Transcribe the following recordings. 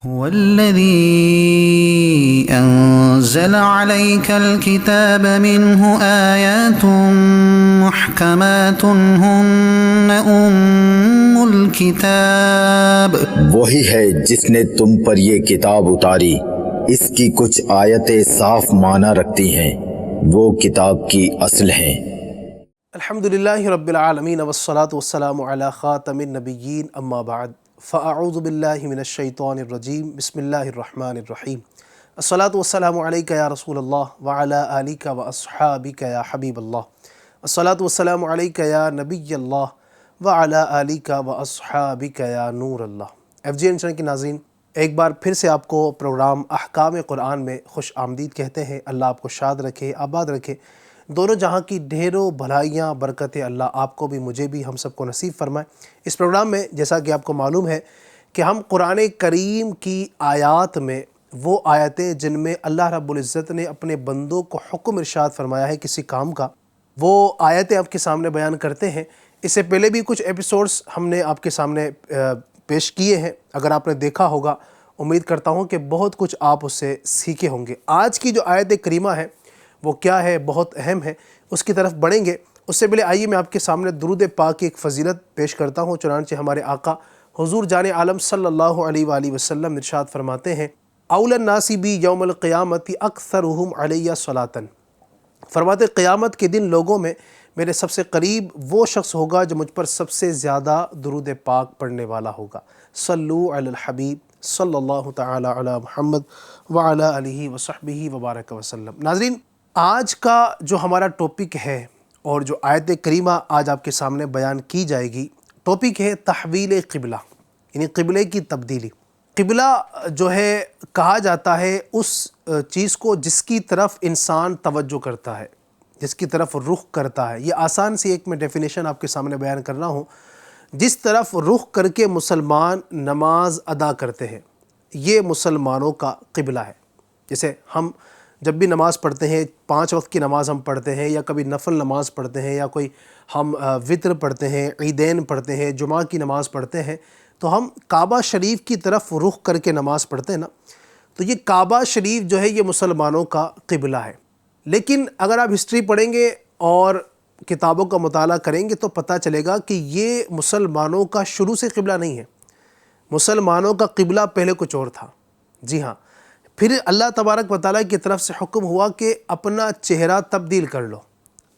هو الذي أنزل عليك الكتاب منه آيات محكمات هن أم الكتاب۔ وہی ہے جس نے تم پر یہ کتاب اتاری، اس کی کچھ آیتیں صاف معنی رکھتی ہیں، وہ کتاب کی اصل ہیں۔ الحمدللہ رب العالمین والصلاة والسلام علی خاتم النبیین، اما بعد فاعوذ باللہ من الشیطان الرجیم، بسم اللہ الرحمن الرحیم۔ الصلاة والسلام علیکہ یا رسول اللہ وعلی آلک واصحابک یا حبیب اللہ۔ الصلاة والسلام علیکہ یا نبی اللہ وعلی آلک واصحابک یا نور اللہ۔ ایف جی این چینل کے ناظرین، ایک بار پھر سے آپ کو پروگرام احکام قرآن میں خوش آمدید کہتے ہیں۔ اللہ آپ کو شاد رکھے، آباد رکھے، دونوں جہاں کی ڈھیروں بھلائیاں برکتیں اللہ آپ کو بھی مجھے بھی ہم سب کو نصیب فرمائے۔ اس پروگرام میں جیسا کہ آپ کو معلوم ہے کہ ہم قرآن کریم کی آیات میں وہ آیتیں جن میں اللہ رب العزت نے اپنے بندوں کو حکم ارشاد فرمایا ہے کسی کام کا، وہ آیتیں آپ کے سامنے بیان کرتے ہیں۔ اس سے پہلے بھی کچھ ایپیسوڈز ہم نے آپ کے سامنے پیش کیے ہیں، اگر آپ نے دیکھا ہوگا امید کرتا ہوں کہ بہت کچھ آپ اس سے سیکھے ہوں گے۔ آج کی جو آیت کریمہ ہے وہ کیا ہے، بہت اہم ہے، اس کی طرف بڑھیں گے۔ اس سے پہلے آئیے میں آپ کے سامنے درود پاک کی ایک فضیلت پیش کرتا ہوں۔ چنانچہ ہمارے آقا حضور جان عالم صلی اللہ علیہ وآلہ وسلم ارشاد فرماتے ہیں، اول الناس بی یوم القیامت اکثرہم علیہ صلاۃ۔ فرماتے قیامت کے دن لوگوں میں میرے سب سے قریب وہ شخص ہوگا جو مجھ پر سب سے زیادہ درود پاک پڑھنے والا ہوگا۔ صلو علی الحبیب صلی اللہ تعالی علی محمد وعلی آلہ وصحبہ وبارک وسلم۔ ناظرین، آج کا جو ہمارا ٹاپک ہے اور جو آیت کریمہ آج آپ کے سامنے بیان کی جائے گی، ٹاپک ہے تحویل قبلہ، یعنی قبلے کی تبدیلی۔ قبلہ جو ہے کہا جاتا ہے اس چیز کو جس کی طرف انسان توجہ کرتا ہے، جس کی طرف رخ کرتا ہے۔ یہ آسان سی ایک میں ڈیفینیشن آپ کے سامنے بیان کر رہا ہوں۔ جس طرف رخ کر کے مسلمان نماز ادا کرتے ہیں، یہ مسلمانوں کا قبلہ ہے۔ جیسے ہم جب بھی نماز پڑھتے ہیں، 5 وقت کی نماز ہم پڑھتے ہیں، یا کبھی نفل نماز پڑھتے ہیں، یا کوئی ہم وطر پڑھتے ہیں، عیدین پڑھتے ہیں، جمعہ کی نماز پڑھتے ہیں، تو ہم کعبہ شریف کی طرف رخ کر کے نماز پڑھتے ہیں نا، تو یہ کعبہ شریف جو ہے یہ مسلمانوں کا قبلہ ہے۔ لیکن اگر آپ ہسٹری پڑھیں گے اور کتابوں کا مطالعہ کریں گے تو پتہ چلے گا کہ یہ مسلمانوں کا شروع سے قبلہ نہیں ہے۔ مسلمانوں کا قبلہ پہلے کچھ اور تھا۔ جی ہاں، پھر اللہ تبارک و تعالیٰ کی طرف سے حکم ہوا کہ اپنا چہرہ تبدیل کر لو،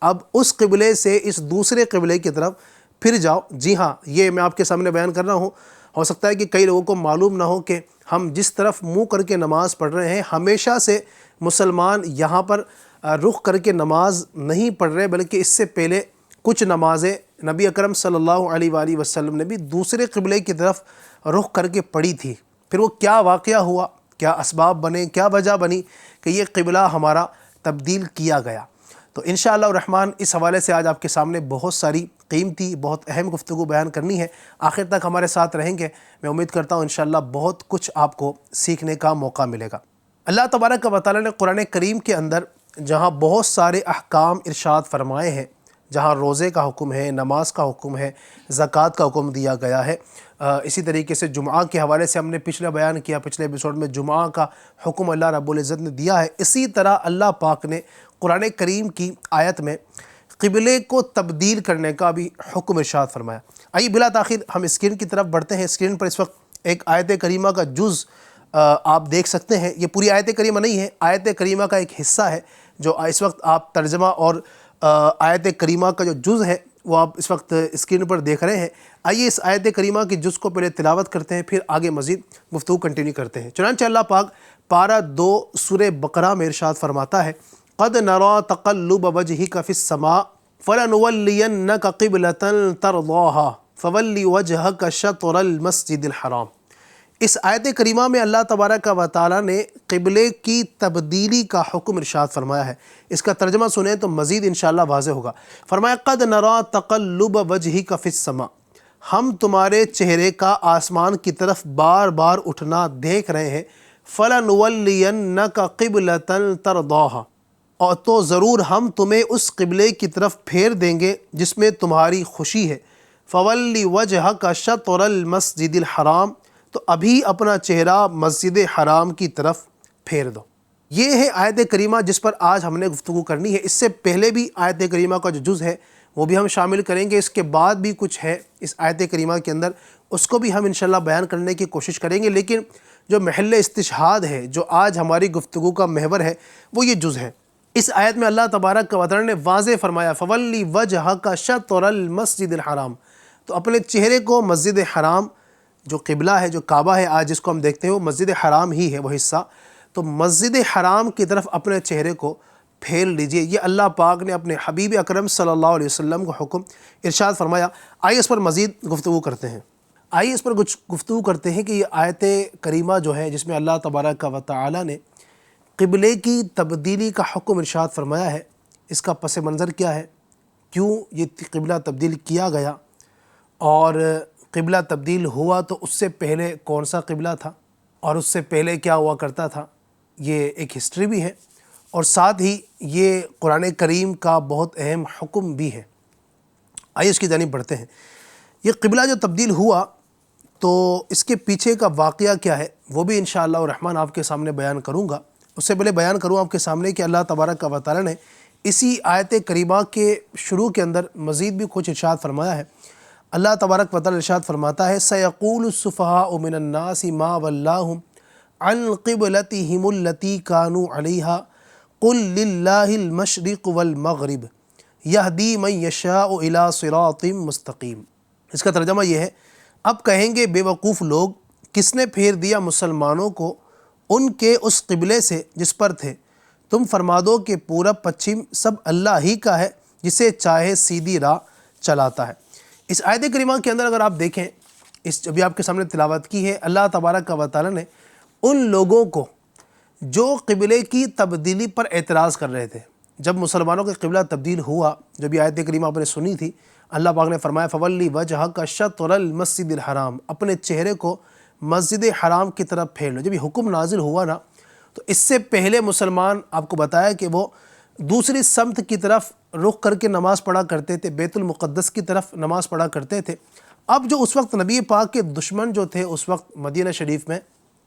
اب اس قبلے سے اس دوسرے قبلے کی طرف پھر جاؤ۔ جی ہاں، یہ میں آپ کے سامنے بیان کر رہا ہوں۔ ہو سکتا ہے کہ کئی لوگوں کو معلوم نہ ہو کہ ہم جس طرف منہ کر کے نماز پڑھ رہے ہیں، ہمیشہ سے مسلمان یہاں پر رخ کر کے نماز نہیں پڑھ رہے، بلکہ اس سے پہلے کچھ نمازیں نبی اکرم صلی اللہ علیہ وآلہ وسلم نے بھی دوسرے قبلے کی طرف رخ کر کے پڑھی تھی۔ پھر وہ کیا واقعہ ہوا، کیا اسباب بنے، کیا وجہ بنی کہ یہ قبلہ ہمارا تبدیل کیا گیا، تو انشاءاللہ الرحمن اس حوالے سے آج آپ کے سامنے بہت ساری قیمتی، بہت اہم گفتگو بیان کرنی ہے۔ آخر تک ہمارے ساتھ رہیں گے، میں امید کرتا ہوں انشاءاللہ بہت کچھ آپ کو سیکھنے کا موقع ملے گا۔ اللہ تبارک و تعالیٰ نے قرآن کریم کے اندر جہاں بہت سارے احکام ارشاد فرمائے ہیں، جہاں روزے کا حکم ہے، نماز کا حکم ہے، زکوٰۃ کا حکم دیا گیا ہے، اسی طریقے سے جمعہ کے حوالے سے ہم نے پچھلے بیان کیا، پچھلے ایپیسوڈ میں جمعہ کا حکم اللہ رب العزت نے دیا ہے۔ اسی طرح اللہ پاک نے قرآن کریم کی آیت میں قبلے کو تبدیل کرنے کا بھی حکم ارشاد فرمایا۔ آئیے بلا تاخیر ہم اسکرین کی طرف بڑھتے ہیں۔ اسکرین پر اس وقت ایک آیت کریمہ کا جز آپ دیکھ سکتے ہیں۔ یہ پوری آیت کریمہ نہیں ہے، آیت کریمہ کا ایک حصہ ہے جو اس وقت آپ ترجمہ اور آیت کریمہ کا جو جز ہے وہ آپ اس وقت اسکرین پر دیکھ رہے ہیں۔ آئیے اس آیت کریمہ کی جز کو پہلے تلاوت کرتے ہیں، پھر آگے مزید گفتگو کنٹینیو کرتے ہیں۔ چنانچہ اللہ پاک پارہ 2 سورہ بقرہ میں ارشاد فرماتا ہے، قد نرى تقلب وجهك في السماء فلنولينك قبلة ترضاها فول وجهك شطر المسجد الحرام۔ اس آیت کریمہ میں اللہ تبارک و تعالیٰ نے قبلے کی تبدیلی کا حکم ارشاد فرمایا ہے۔ اس کا ترجمہ سنیں تو مزید انشاءاللہ واضح ہوگا۔ فرمایا قد نرى تقلب وجهك في السماء، ہم تمہارے چہرے کا آسمان کی طرف بار بار اٹھنا دیکھ رہے ہیں۔ فلنولینک قبلۃ ترضاها، اور تو ضرور ہم تمہیں اس قبلے کی طرف پھیر دیں گے جس میں تمہاری خوشی ہے۔ فولی وجہک شطر المسجد الحرام، تو ابھی اپنا چہرہ مسجد حرام کی طرف پھیر دو۔ یہ ہے آیت کریمہ جس پر آج ہم نے گفتگو کرنی ہے۔ اس سے پہلے بھی آیت کریمہ کا جو جز ہے وہ بھی ہم شامل کریں گے، اس کے بعد بھی کچھ ہے اس آیت کریمہ کے اندر، اس کو بھی ہم انشاءاللہ بیان کرنے کی کوشش کریں گے، لیکن جو محل استشہاد ہے، جو آج ہماری گفتگو کا محور ہے، وہ یہ جز ہے۔ اس آیت میں اللہ تبارک و تعالی نے واضح فرمایا فَوَلِّ وَجْهَكَ شَطْرَ الْمَسْجِدِ الْحَرَامِ، تو اپنے چہرے کو مسجد حرام جو قبلہ ہے، جو کعبہ ہے آج جس کو ہم دیکھتے ہیں، وہ مسجد حرام ہی ہے وہ حصہ، تو مسجد حرام کی طرف اپنے چہرے کو پھیر لیجئے۔ یہ اللہ پاک نے اپنے حبیب اکرم صلی اللہ علیہ وسلم کو حکم ارشاد فرمایا۔ آئیے اس پر مزید گفتگو کرتے ہیں، آئیے اس پر کچھ گفتگو کرتے ہیں کہ یہ آیت کریمہ جو ہے جس میں اللہ تبارک و تعالی نے قبلے کی تبدیلی کا حکم ارشاد فرمایا ہے، اس کا پس منظر کیا ہے، کیوں یہ قبلہ تبدیل کیا گیا، اور قبلہ تبدیل ہوا تو اس سے پہلے کون سا قبلہ تھا، اور اس سے پہلے کیا ہوا کرتا تھا، یہ ایک ہسٹری بھی ہے، اور ساتھ ہی یہ قرآن کریم کا بہت اہم حکم بھی ہے۔ آئیے اس کی جانب بڑھتے ہیں۔ یہ قبلہ جو تبدیل ہوا تو اس کے پیچھے کا واقعہ کیا ہے وہ بھی انشاءاللہ الرحمن آپ کے سامنے بیان کروں گا۔ اس سے پہلے بیان کروں آپ کے سامنے کہ اللہ تبارک و تعالی نے اسی آیت کریمہ کے شروع کے اندر مزید بھی کچھ ارشاد فرمایا ہے۔ اللہ تبارک و تعالی ارشاد فرماتا ہے سَيَقُولُ السُّفَهَاءُ مِنَ النَّاسِ مَا وَلَّاهُمْ عَنْ قِبْلَتِهِمُ الَّتِي كَانُوا عَلَيْهَا قُلْ لِلَّهِ الْمَشْرِقُ وَالْمَغْرِبُ يَهْدِي مَن يَشَاءُ إِلَى صِرَاطٍ مُسْتَقِيمٍ۔ اس کا ترجمہ یہ ہے، اب کہیں گے بے وقوف لوگ، کس نے پھیر دیا مسلمانوں کو ان کے اس قبلے سے جس پر تھے، تم فرما دو کہ پورب پچھم سب اللہ ہی کا ہے، جسے چاہے سیدھی راہ چلاتا ہے۔ اس آیت کریمہ کے اندر اگر آپ دیکھیں، اس ابھی آپ کے سامنے تلاوت کی ہے، اللہ تبارک و تعالی نے ان لوگوں کو جو قبلے کی تبدیلی پر اعتراض کر رہے تھے، جب مسلمانوں کا قبلہ تبدیل ہوا، جب یہ آیت کریمہ آپ نے سنی تھی، اللہ پاک نے فرمایا فَوَلِّ وَجْهَكَ شَطْرَ الْمَسْجِدِ الْحَرَامِ، اپنے چہرے کو مسجد حرام کی طرف پھیر لو۔ جب یہ حکم نازل ہوا نا، تو اس سے پہلے مسلمان آپ کو بتایا کہ وہ دوسری سمت کی طرف رخ کر کے نماز پڑھا کرتے تھے، بیت المقدس کی طرف نماز پڑھا کرتے تھے۔ اب جو اس وقت نبی پاک کے دشمن جو تھے اس وقت مدینہ شریف میں،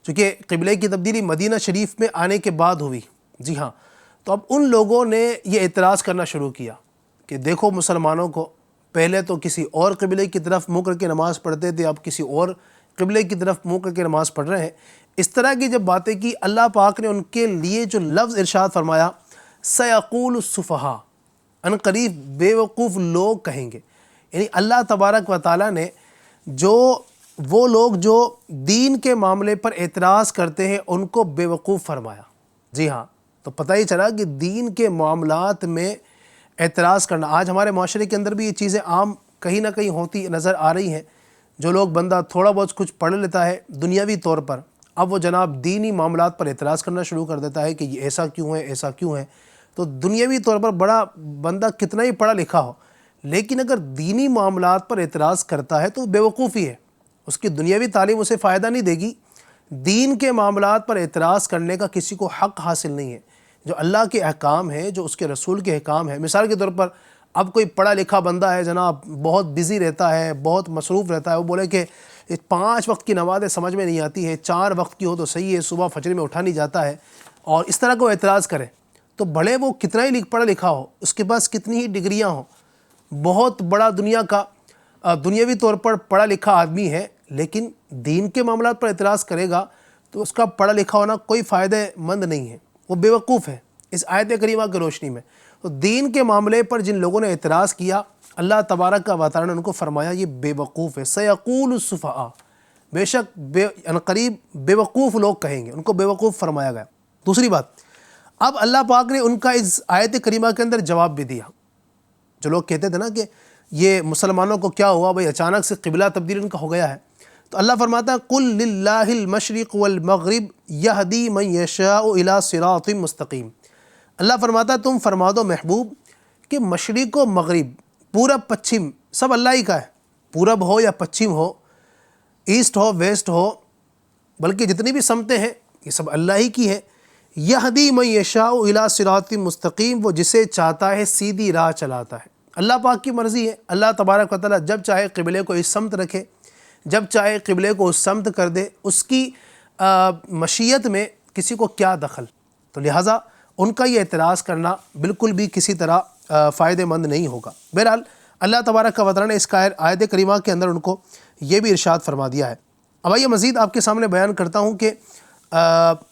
چونکہ قبلے کی تبدیلی مدینہ شریف میں آنے کے بعد ہوئی، جی ہاں، تو اب ان لوگوں نے یہ اعتراض کرنا شروع کیا کہ دیکھو مسلمانوں کو، پہلے تو کسی اور قبلے کی طرف منہ کر کے نماز پڑھتے تھے، اب کسی اور قبلے کی طرف منہ کر کے نماز پڑھ رہے ہیں۔ اس طرح کی جب باتیں کی، اللہ پاک نے ان کے لیے جو لفظ ارشاد فرمایا سَيَقُولُ السُّفَهَاءُ، ان قریب بے وقوف لوگ کہیں گے، یعنی اللہ تبارک و تعالیٰ نے جو وہ لوگ جو دین کے معاملے پر اعتراض کرتے ہیں ان کو بے وقوف فرمایا۔ جی ہاں، تو پتہ ہی چلا کہ دین کے معاملات میں اعتراض کرنا، آج ہمارے معاشرے کے اندر بھی یہ چیزیں عام کہیں نہ کہیں ہوتی نظر آ رہی ہیں۔ جو لوگ بندہ تھوڑا بہت کچھ پڑھ لیتا ہے دنیاوی طور پر، اب وہ جناب دینی معاملات پر اعتراض کرنا شروع کر دیتا ہے کہ یہ ایسا کیوں ہے، ایسا کیوں ہے۔ تو دنیاوی طور پر بڑا بندہ کتنا ہی پڑھا لکھا ہو، لیکن اگر دینی معاملات پر اعتراض کرتا ہے تو بے وقوفی ہے، اس کی دنیاوی تعلیم اسے فائدہ نہیں دے گی۔ دین کے معاملات پر اعتراض کرنے کا کسی کو حق حاصل نہیں ہے۔ جو اللہ کے احکام ہیں، جو اس کے رسول کے احکام ہیں، مثال کے طور پر اب کوئی پڑھا لکھا بندہ ہے جناب، بہت بزی رہتا ہے، بہت مصروف رہتا ہے، وہ بولے کہ 5 وقت کی نمازیں سمجھ میں نہیں آتی ہے، 4 وقت کی ہو تو صحیح ہے، صبح فجر میں اٹھا نہیں جاتا ہے، اور اس طرح کو اعتراض کرے، تو بھلے وہ کتنا ہی پڑھا لکھا ہو، اس کے پاس کتنی ہی ڈگریاں ہوں، بہت بڑا دنیا کا دنیاوی طور پر پڑھا لکھا آدمی ہے، لیکن دین کے معاملات پر اعتراض کرے گا تو اس کا پڑھا لکھا ہونا کوئی فائدہ مند نہیں ہے، وہ بے وقوف ہے اس آیت کریمہ کی روشنی میں۔ تو دین کے معاملے پر جن لوگوں نے اعتراض کیا، اللہ تبارک و تعالی نے ان کو فرمایا یہ بے وقوف ہے۔ سَيَقُولُ السُّفَهَاءُ، بے شک عنقریب بے وقوف لوگ کہیں گے، ان کو بے وقوف فرمایا گیا۔ دوسری بات، اب اللہ پاک نے ان کا اس آیت کریمہ کے اندر جواب بھی دیا۔ جو لوگ کہتے تھے نا کہ یہ مسلمانوں کو کیا ہوا بھائی، اچانک سے قبلہ تبدیل ان کا ہو گیا ہے، تو اللہ فرماتا ہے قُلْ لِلَّهِ الْمَشْرِقُ وَالْمَغْرِبُ يَهْدِي مَن يَشَاءُ إِلَى صِرَاطٍ مُسْتَقِيمٍ۔ اللہ فرماتا ہے تم فرما دو محبوب کہ مشرق و مغرب، پورب پچھم سب اللہ ہی کا ہے، پورب ہو یا پچھم ہو، ایسٹ ہو ویسٹ ہو، بلکہ جتنی بھی سمتیں ہیں یہ سب اللہ ہی کی ہے۔ یہدی من یشاء الی صراط مستقیم، وہ جسے چاہتا ہے سیدھی راہ چلاتا ہے۔ اللہ پاک کی مرضی ہے، اللہ تبارک و تعالیٰ جب چاہے قبلے کو اس سمت رکھے، جب چاہے قبلے کو اس سمت کر دے، اس کی مشیت میں کسی کو کیا دخل؟ تو لہٰذا ان کا یہ اعتراض کرنا بالکل بھی کسی طرح فائدہ مند نہیں ہوگا۔ بہرحال اللہ تبارک و تعالیٰ نے اس آیت کریمہ کے اندر ان کو یہ بھی ارشاد فرما دیا ہے۔ اب آئیے مزید آپ کے سامنے بیان کرتا ہوں کہ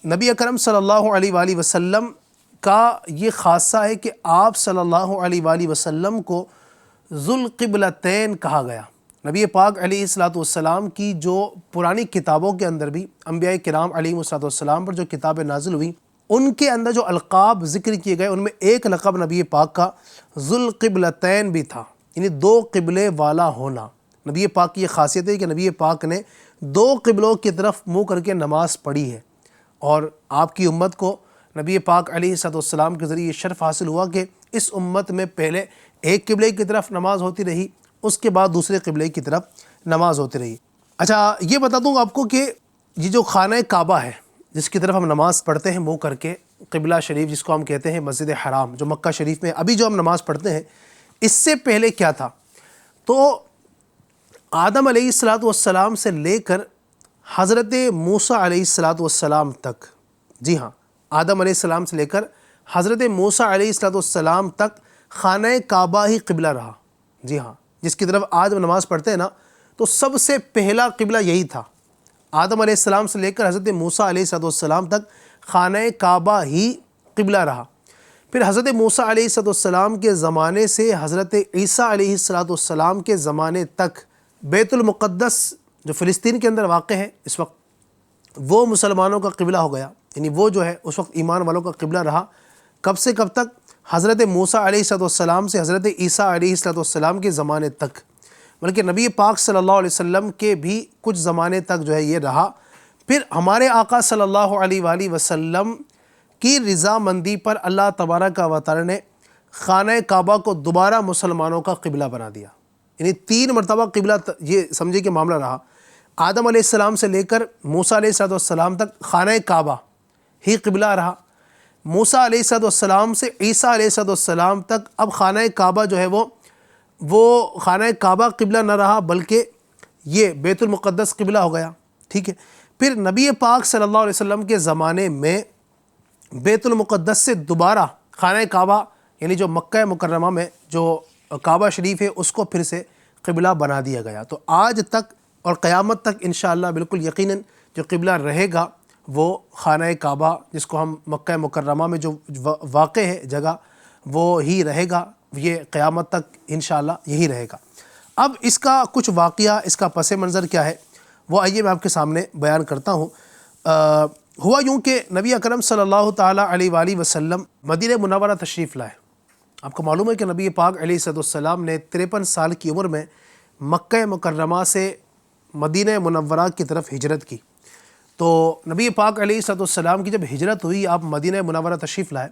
نبی اکرم صلی اللہ علیہ وآلہ وسلم کا یہ خاصہ ہے کہ آپ صلی اللہ علیہ وآلہ وسلم کو ذوالقبلتین کہا گیا۔ نبی پاک علیہ الصلوۃ والسلام کی جو پرانی کتابوں کے اندر بھی انبیاء کرام علیہ الصلوۃ والسلام پر جو کتابیں نازل ہوئیں، ان کے اندر جو القاب ذکر کیے گئے ان میں ایک لقب نبی پاک کا ذوالقبلتین بھی تھا، یعنی دو قبلے والا ہونا۔ نبی پاک کی یہ خاصیت ہے کہ نبی پاک نے دو قبلوں کی طرف منہ کر کے نماز پڑھی ہے، اور آپ کی امت کو نبی پاک علیہ الصلوۃ والسلام کے ذریعے یہ شرف حاصل ہوا کہ اس امت میں پہلے ایک قبلے کی طرف نماز ہوتی رہی، اس کے بعد دوسرے قبلے کی طرف نماز ہوتی رہی۔ اچھا، یہ بتا دوں آپ کو کہ یہ جو خانہ کعبہ ہے جس کی طرف ہم نماز پڑھتے ہیں منہ کر کے، قبلہ شریف جس کو ہم کہتے ہیں مسجد حرام جو مکہ شریف میں ابھی جو ہم نماز پڑھتے ہیں، اس سے پہلے کیا تھا؟ تو آدم علیہ الصلوۃ والسلام سے لے کر حضرت موسیٰ علیہ الصلوۃ والسلام تک، جی ہاں، آدم علیہ السلام سے لے کر حضرت موسیٰ علیہ الصلوۃ والسلام تک خانہ کعبہ ہی قبلہ رہا۔ جی ہاں، جس کی طرف آج ہم نماز پڑھتے ہیں نا، تو سب سے پہلا قبلہ یہی تھا۔ آدم علیہ السلام سے لے کر حضرت موسیٰ علیہ الصلوۃ والسلام تک خانہ کعبہ ہی قبلہ رہا۔ پھر حضرت موسیٰ علیہ الصلوۃ والسلام کے زمانے سے حضرت عیسیٰ علیہ الصلوۃ والسلام کے زمانے تک بیت المقدس جو فلسطین کے اندر واقع ہے اس وقت، وہ مسلمانوں کا قبلہ ہو گیا، یعنی وہ جو ہے اس وقت ایمان والوں کا قبلہ رہا۔ کب سے کب تک؟ حضرت موسیٰ علیہ الصلوۃ والسلام سے حضرت عیسیٰ علیہ الصلوۃ والسلام کے زمانے تک، بلکہ نبی پاک صلی اللہ علیہ وسلم کے بھی کچھ زمانے تک جو ہے یہ رہا۔ پھر ہمارے آقا صلی اللہ علیہ وآلہ وسلم کی رضامندی پر اللہ تبارک و تعالی نے خانہ کعبہ کو دوبارہ مسلمانوں کا قبلہ بنا دیا، یعنی 3 مرتبہ قبلہ یہ سمجھے کہ معاملہ رہا۔ آدم علیہ السلام سے لے کر موسیٰ علیہ الصلوۃ والسلام تک خانہ کعبہ ہی قبلہ رہا۔ موسیٰ علیہ الصلوۃ والسلام سے عیسیٰ علیہ الصلوۃ والسلام تک اب خانہ کعبہ جو ہے وہ خانہ کعبہ قبلہ نہ رہا، بلکہ یہ بیت المقدس قبلہ ہو گیا، ٹھیک ہے۔ پھر نبی پاک صلی اللہ علیہ وسلم کے زمانے میں بیت المقدس سے دوبارہ خانہ کعبہ یعنی جو مکہ مکرمہ میں جو کعبہ شریف ہے اس کو پھر سے قبلہ بنا دیا گیا۔ تو آج تک اور قیامت تک انشاءاللہ بالکل یقیناً جو قبلہ رہے گا وہ خانہ کعبہ جس کو ہم مکہ مکرمہ میں جو واقع ہے جگہ، وہ ہی رہے گا، یہ قیامت تک انشاءاللہ یہی رہے گا۔ اب اس کا کچھ واقعہ، اس کا پس منظر کیا ہے وہ آئیے میں آپ کے سامنے بیان کرتا ہوں۔ ہوا یوں کہ نبی اکرم صلی اللہ تعالیٰ علیہ وآلہ وسلم مدینہ منورہ تشریف لائے۔ آپ کو معلوم ہے کہ نبی پاک علیہ الصلوۃ والسلام نے 53 سال کی عمر میں مکہ مکرمہ سے مدینہ منورہ کی طرف ہجرت کی۔ تو نبی پاک علیہ الصلوۃ والسلام کی جب ہجرت ہوئی، آپ مدینہ منورہ تشریف لائے،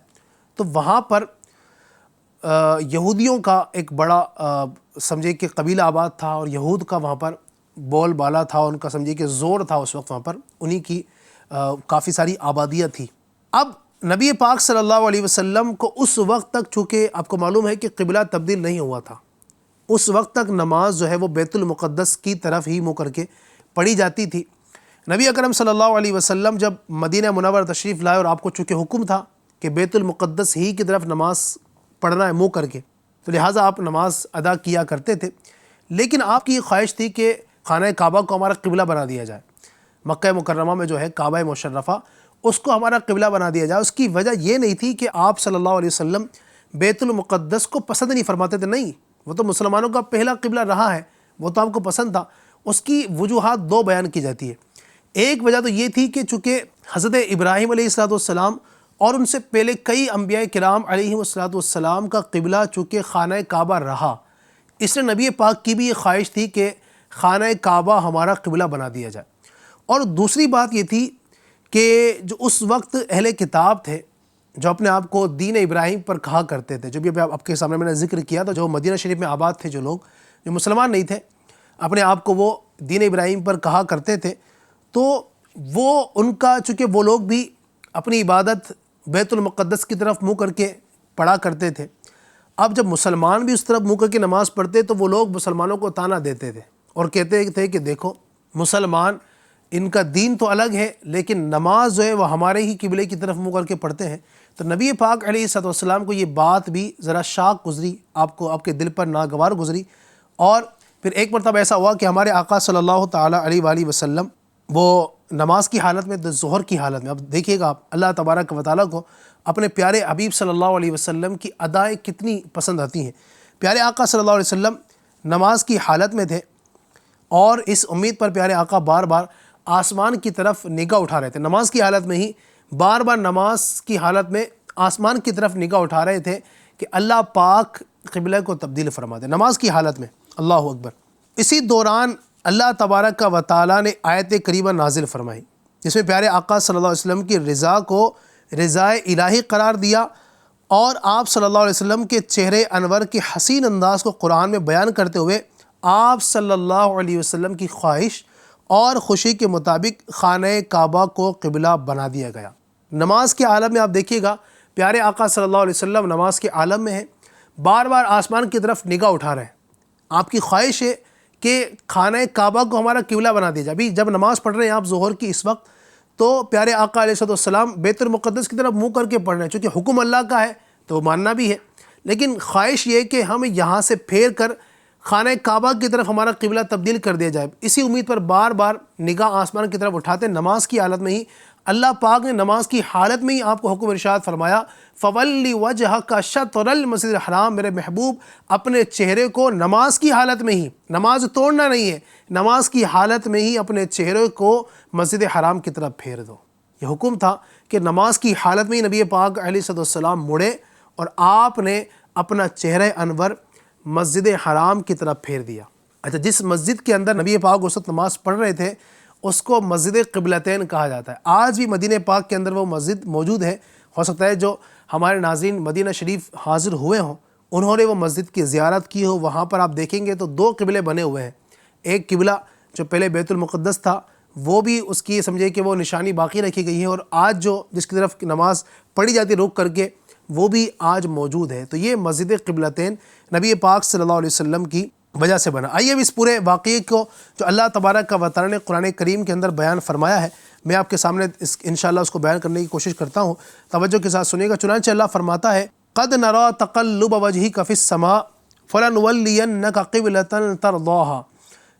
تو وہاں پر یہودیوں کا ایک بڑا سمجھے کہ قبیلہ آباد تھا، اور یہود کا وہاں پر بول بالا تھا، ان کا سمجھے کہ زور تھا اس وقت وہاں پر، انہی کی کافی ساری آبادیاں تھی۔ اب نبی پاک صلی اللہ علیہ وسلم کو اس وقت تک، چونکہ آپ کو معلوم ہے کہ قبلہ تبدیل نہیں ہوا تھا، اس وقت تک نماز جو ہے وہ بیت المقدس کی طرف ہی منہ کر کے پڑھی جاتی تھی۔ نبی اکرم صلی اللہ علیہ وسلم جب مدینہ منورہ تشریف لائے اور آپ کو چونکہ حکم تھا کہ بیت المقدس ہی کی طرف نماز پڑھنا ہے منہ کر کے، تو لہٰذا آپ نماز ادا کیا کرتے تھے، لیکن آپ کی خواہش تھی کہ خانہ کعبہ کو ہمارا قبلہ بنا دیا جائے، مکہ مکرمہ میں جو ہے کعبہ مشرفہ اس کو ہمارا قبلہ بنا دیا جائے۔ اس کی وجہ یہ نہیں تھی کہ آپ صلی اللہ علیہ وسلم بیت المقدس کو پسند نہیں فرماتے تھے، نہیں، وہ تو مسلمانوں کا پہلا قبلہ رہا ہے، وہ تو آپ کو پسند تھا۔ اس کی وجوہات 2 بیان کی جاتی ہے۔ ایک وجہ تو یہ تھی کہ چونکہ حضرت ابراہیم علیہ الصلوۃ والسلام اور ان سے پہلے کئی انبیاء کرام علیہ الصلوۃ والسلام کا قبلہ چونکہ خانہ کعبہ رہا، اس لیے نبی پاک کی بھی یہ خواہش تھی کہ خانہ کعبہ ہمارا قبلہ بنا دیا جائے۔ اور دوسری بات یہ تھی کہ جو اس وقت اہل کتاب تھے جو اپنے آپ کو دین ابراہیم پر کہا کرتے تھے، جو بھی آپ کے سامنے میں نے ذکر کیا تھا، جو مدینہ شریف میں آباد تھے، جو لوگ جو مسلمان نہیں تھے، اپنے آپ کو وہ دین ابراہیم پر کہا کرتے تھے، تو وہ ان کا چونکہ وہ لوگ بھی اپنی عبادت بیت المقدس کی طرف منہ کر کے پڑھا کرتے تھے۔ اب جب مسلمان بھی اس طرف منہ کر کے نماز پڑھتے تو وہ لوگ مسلمانوں کو تانا دیتے تھے اور کہتے تھے کہ دیکھو مسلمان ان کا دین تو الگ ہے لیکن نماز جو ہے وہ ہمارے ہی قبلے کی طرف منہ کر کے پڑھتے ہیں۔ تو نبی پاک علیہ الصلوۃ والسلام کو یہ بات بھی ذرا شاق گزری، آپ کے دل پر ناگوار گزری، اور پھر ایک مرتبہ ایسا ہوا کہ ہمارے آقا صلی اللہ تعالیٰ علیہ وآلہ وسلم وہ نماز کی حالت میں، ظہر کی حالت میں، اب دیکھیے گا آپ اللہ تبارک و تعالیٰ کو اپنے پیارے حبیب صلی اللہ علیہ وسلم کی ادائیں کتنی پسند آتی ہیں۔ پیارے آقا صلی اللہ علیہ وسلم نماز کی حالت میں تھے اور اس امید پر پیارے آقا بار بار آسمان کی طرف نگاہ اٹھا رہے تھے، نماز کی حالت میں ہی بار بار نماز کی حالت میں آسمان کی طرف نگاہ اٹھا رہے تھے کہ اللہ پاک قبلہ کو تبدیل فرما دے، نماز کی حالت میں۔ اللہ اکبر۔ اسی دوران اللہ تبارک و تعالیٰ نے آیت کریمہ نازل فرمائی جس میں پیارے آقا صلی اللہ علیہ وسلم کی رضا کو رضائے الہی قرار دیا، اور آپ صلی اللہ علیہ وسلم کے چہرے انور کے حسین انداز کو قرآن میں بیان کرتے ہوئے آپ صلی اللہ علیہ وسلم کی خواہش اور خوشی کے مطابق خانہ کعبہ کو قبلہ بنا دیا گیا۔ نماز کے عالم میں آپ دیکھیے گا پیارے آقا صلی اللہ علیہ وسلم نماز کے عالم میں ہیں، بار بار آسمان کی طرف نگاہ اٹھا رہے ہیں، آپ کی خواہش ہے کہ خانہ کعبہ کو ہمارا قبلہ بنا دیا جائے۔ ابھی جب نماز پڑھ رہے ہیں آپ ظہر کی اس وقت، تو پیارے آقا علیہ السلام بیت المقدس کی طرف منہ کر کے پڑھ رہے ہیں، چونکہ حکم اللہ کا ہے تو وہ ماننا بھی ہے، لیکن خواہش یہ کہ ہم یہاں سے پھیر کر خانہ کعبہ کی طرف ہمارا قبلہ تبدیل کر دیا جائے۔ اسی امید پر بار بار نگاہ آسمان کی طرف اٹھاتے ہیں۔ نماز کی حالت میں ہی اللہ پاک نے نماز کی حالت میں ہی آپ کو حکم ارشاد فرمایا، فَوَلِّ وَجْهَكَ شَطْرَ الْمَسْجِدِ الْحَرَامِ، میرے محبوب اپنے چہرے کو نماز کی حالت میں ہی، نماز توڑنا نہیں ہے، نماز کی حالت میں ہی اپنے چہرے کو مسجد حرام کی طرف پھیر دو۔ یہ حکم تھا کہ نماز کی حالت میں ہی نبی پاک علیہ السلام مڑے اور آپ نے اپنا چہرہ انور مسجد حرام کی طرف پھیر دیا۔ اچھا، جس مسجد کے اندر نبی پاک اس وقت نماز پڑھ رہے تھے اس کو مسجد قبلتین کہا جاتا ہے۔ آج بھی مدینہ پاک کے اندر وہ مسجد موجود ہے، ہو سکتا ہے جو ہمارے ناظرین مدینہ شریف حاضر ہوئے ہوں انہوں نے وہ مسجد کی زیارت کی ہو۔ وہاں پر آپ دیکھیں گے تو دو قبلے بنے ہوئے ہیں، ایک قبلہ جو پہلے بیت المقدس تھا وہ بھی اس کی سمجھے کہ وہ نشانی باقی رکھی گئی ہے، اور آج جو جس کی طرف نماز پڑھی جاتی رک کر کے وہ بھی آج موجود ہے۔ تو یہ مسجد قبلتین نبی پاک صلی اللہ علیہ وسلم کی وجہ سے بنا۔ آئیے اب اس پورے واقعے کو جو اللہ تبارک و تعالیٰ نے قرآن کریم کے اندر بیان فرمایا ہے، میں آپ کے سامنے انشاءاللہ اس کو بیان کرنے کی کوشش کرتا ہوں، توجہ کے ساتھ سنیے گا۔ چنانچہ اللہ فرماتا ہے، قد نرى تقلب وجهك في السماء فلنولينك قبلة ترضاها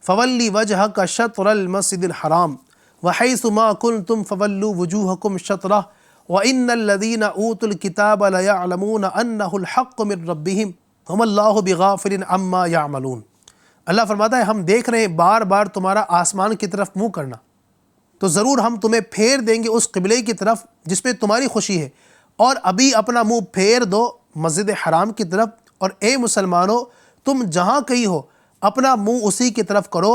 فول وجهك شطر المسجد الحرام وحيث ما كنتم فولوا وجوهكم شطره وإن الذين أوتوا الكتاب ليعلمون أنه الحق من ربهم وما الله بغافل عما يعملون۔ اللہ فرماتا ہے ہم دیکھ رہے ہیں بار بار تمہارا آسمان کی طرف منہ کرنا، تو ضرور ہم تمہیں پھیر دیں گے اس قبلے کی طرف جس میں تمہاری خوشی ہے، اور ابھی اپنا منہ پھیر دو مسجد حرام کی طرف، اور اے مسلمانوں تم جہاں کہیں ہو اپنا منہ اسی کی طرف کرو،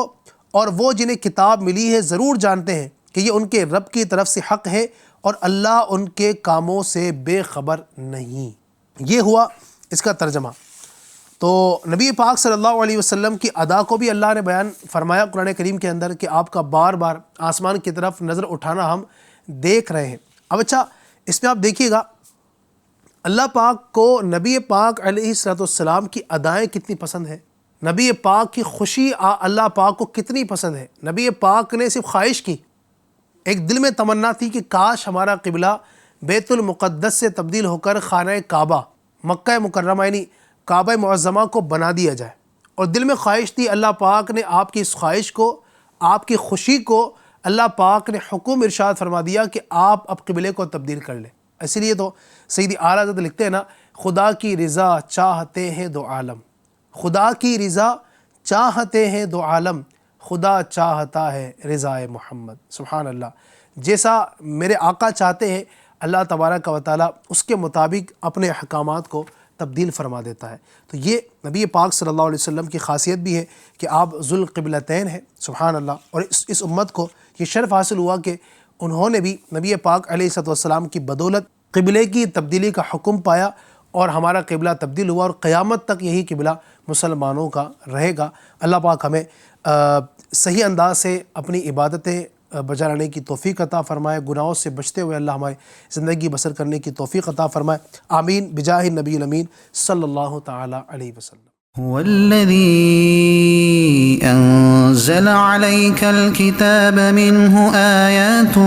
اور وہ جنہیں کتاب ملی ہے ضرور جانتے ہیں کہ یہ ان کے رب کی طرف سے حق ہے اور اللہ ان کے کاموں سے بے خبر نہیں۔ یہ ہوا اس کا ترجمہ۔ تو نبی پاک صلی اللہ علیہ وسلم کی ادا کو بھی اللہ نے بیان فرمایا قرآن کریم کے اندر کہ آپ کا بار بار آسمان کی طرف نظر اٹھانا ہم دیکھ رہے ہیں۔ اب اچھا، اس میں آپ دیکھیے گا اللہ پاک کو نبی پاک علیہ السلام کی ادائیں کتنی پسند ہیں، نبی پاک کی خوشی اللہ پاک کو کتنی پسند ہے۔ نبی پاک نے صرف خواہش کی، ایک دل میں تمنا تھی کہ کاش ہمارا قبلہ بیت المقدس سے تبدیل ہو کر خانہ کعبہ مکہ مکرمہ یعنی کعبہ معظمہ کو بنا دیا جائے، اور دل میں خواہش تھی۔ اللہ پاک نے آپ کی اس خواہش کو، آپ کی خوشی کو اللہ پاک نے حکم ارشاد فرما دیا کہ آپ اب قبلے کو تبدیل کر لیں۔ اسی لیے تو سیدی اعلیٰ حضرت لکھتے ہیں نا، خدا کی رضا چاہتے ہیں دو عالم، خدا کی رضا چاہتے ہیں دو عالم، خدا چاہتا ہے رضائے محمد۔ سبحان اللہ، جیسا میرے آقا چاہتے ہیں اللہ تبارک و تعالیٰ اس کے مطابق اپنے احکامات کو تبدیل فرما دیتا ہے۔ تو یہ نبی پاک صلی اللہ علیہ وسلم کی خاصیت بھی ہے کہ آپ ذو القبلتین ہیں، سبحان اللہ۔ اور اس امت کو یہ شرف حاصل ہوا کہ انہوں نے بھی نبی پاک علیہ السلام کی بدولت قبلے کی تبدیلی کا حکم پایا، اور ہمارا قبلہ تبدیل ہوا، اور قیامت تک یہی قبلہ مسلمانوں کا رہے گا۔ اللہ پاک ہمیں صحیح انداز سے اپنی عبادتیں بجا لانے کی توفیق عطا فرمائے، گناہوں سے بچتے ہوئے اللہ ہماری زندگی بسر کرنے کی توفیق عطا فرمائے۔ آمین بجاہ النبی الامین صلی اللہ تعالی علیہ وسلم۔ هو الذي أنزل عليك الكتاب منه آيات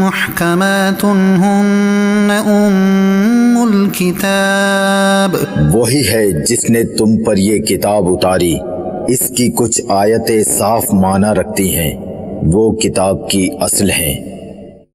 محكمات هن أم الكتاب وہی ہے جس نے تم پر یہ کتاب اتاری، اس کی کچھ آیتیں صاف معنی رکھتی ہیں، وہ کتاب کی اصل ہیں۔